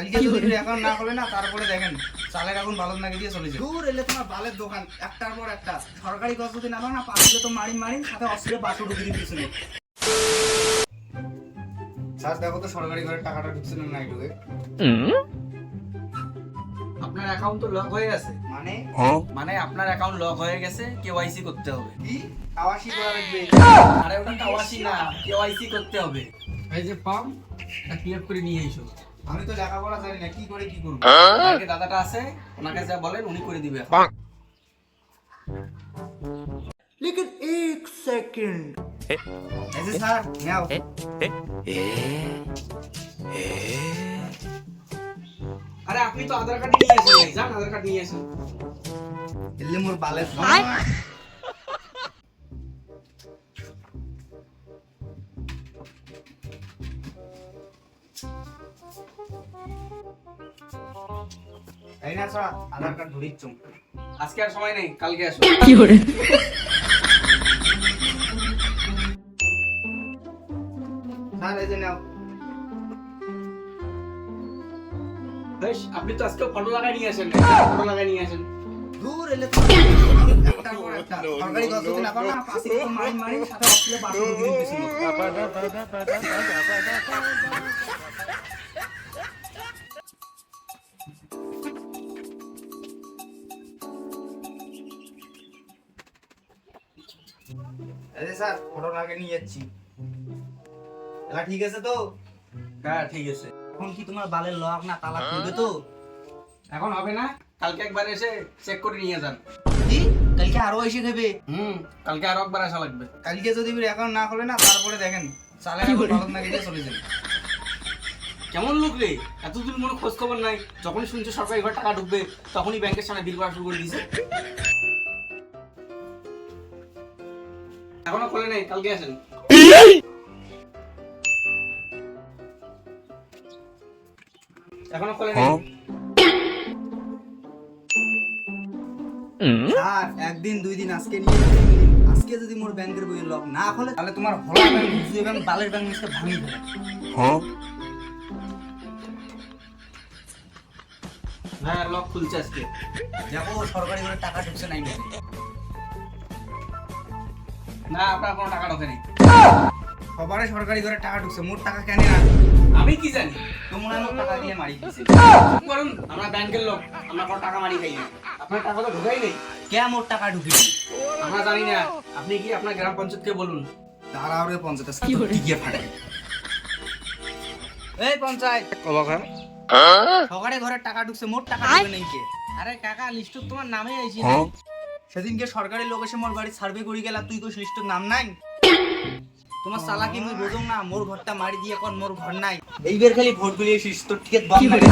কালকে যদি অ্যাকাউন্ট না খোলে না তারপরে দেখেন চালের আগুন বালক নাকি দিয়ে চলেছে। দূর এলে তোমার বালের দোকান একটার পর একটা সরকারি কাজ যদি না পাও না পাঁচলে তো মারি মারি সাথে অস্ত্রে বাসু ঢুকে দিতে পিছনে। স্যার দেখো তো সরকারি ঘরের টাকাটা ঢুকছে না নাই ঢুকে। আপনার অ্যাকাউন্ট তো লক হয়ে গেছে। মানে আপনার অ্যাকাউন্ট লক হয়ে গেছে, কেওয়াইসি করতে হবে। কি আওয়াসি করা লাগবে? আরে ওটা কেওয়াইসি না, কেওয়াইসি করতে হবে। এই যে ফর্ম এটা ফিলআপ করে নিয়ে এসো। আমি তো লেখাপড়া জানি না কি করে কি করব। আগে দাদাটা আছে, ওনাকে যা বলেন উনি করে দিবে। लेकिन एक सेकंड ऐसे सर नाও আরে আপনি তো আধার কার্ড নিয়ে এসেছেন, যান আধার কার্ড নিয়ে এসেন। এলে মোর বালে এই না স্যার আধার কার্ড ধরিচ্ছ। আজকে আর সময় নেই, কালকে আসো। কি করে স্যার এই যে নাও। বেশ, আপনি তো আজকে ফটো লাগাই নিয়ে আসেন, ফটো লাগাই নিয়ে আসেন। দূর এলে তো একটার পর একটা সরকারি কাজ যদি না পাও না পাঁচলে তো মারি মারি সাথে অস্ত্রে বাসু ঢুকে দিতে পিছনে। এই যে স্যার ফটো লাগে নিয়ে যাচ্ছি। এটা ঠিক আছে তো? হ্যাঁ ঠিক আছে। এখন কি তোমার বালের লক না তালা খুলবে তো? এখন হবে না, কালকে একবার এসে চেক করে নিয়ে যান। কি কালকে আরো এসে দেবে? কালকে আরো একবার আসা লাগবে। কালকে যদি অ্যাকাউন্ট না খোলে না তারপরে দেখেন চালের আগুন বালক নাকি দিয়ে চলে যাবে। কেমন লোক রে, এতদিন কোনো খোঁজ খবর নাই, যখনই শুনছে সরকারি ঘরে টাকা ঢুকবে তখনই ব্যাংকের সামনে বিল করা শুরু করে দিয়েছে। এখনো খোলে নাই, কালকে আসেন। এখনো খোলে নাই। স্যার একদিন দুই দিন আজকে নিয়ে তিন দিন আজকে যদি মোর ব্যাংকের বই লক না খোলে তাহলে তোমার হলা ব্যাংক বুঝিয়ে ব্যাংক বালের ব্যাংক মিশতে ভাঙি দেবে। হ্যাঁ লক খুলছে আজকে। দেখো সরকারি ঘরে টাকা ঢুকছে নাই ঢুকে। না আপনার কোনো টাকা ঢোকে নেই। সবারই সরকারি ঘরে টাকা ঢুকছে মোর টাকা কেন না? আমি কি জানি, তোমরা আমার টাকা দিয়ে মারি দিয়েছে। চুপ করুন, আমরা ব্যাংকের লোক, আমরা কোনো টাকা মারি খাই না। আপনার টাকা তো ঢোকাই নেই। কে মোর টাকা ঢুকেছে? আমরা জানি না, আপনি কি আপনার গ্রাম পঞ্চায়েতকে বলুন। তারা আরে পঞ্চায়েত টিকে ফাটে। এই পঞ্চায়েত সরকারি ঘরে টাকা ঢুকছে মোর টাকা ঢুকে নাই কে? আরে কাকা লিস্ট তোমার নামে আইছি। সেদিনকে সরকারি লোক এসে মোর বাড়ি সার্ভে করি গেলা তুই কোস লিস্টের নাম নাই? তোমার চালাকি মুই বোঝং না মোর ঘরটা মারি দিয়ে কোন মোর ঘর নাই। এইবার খালি ভোট গুলিয়ে শিস তোর টিকে দম লাগে।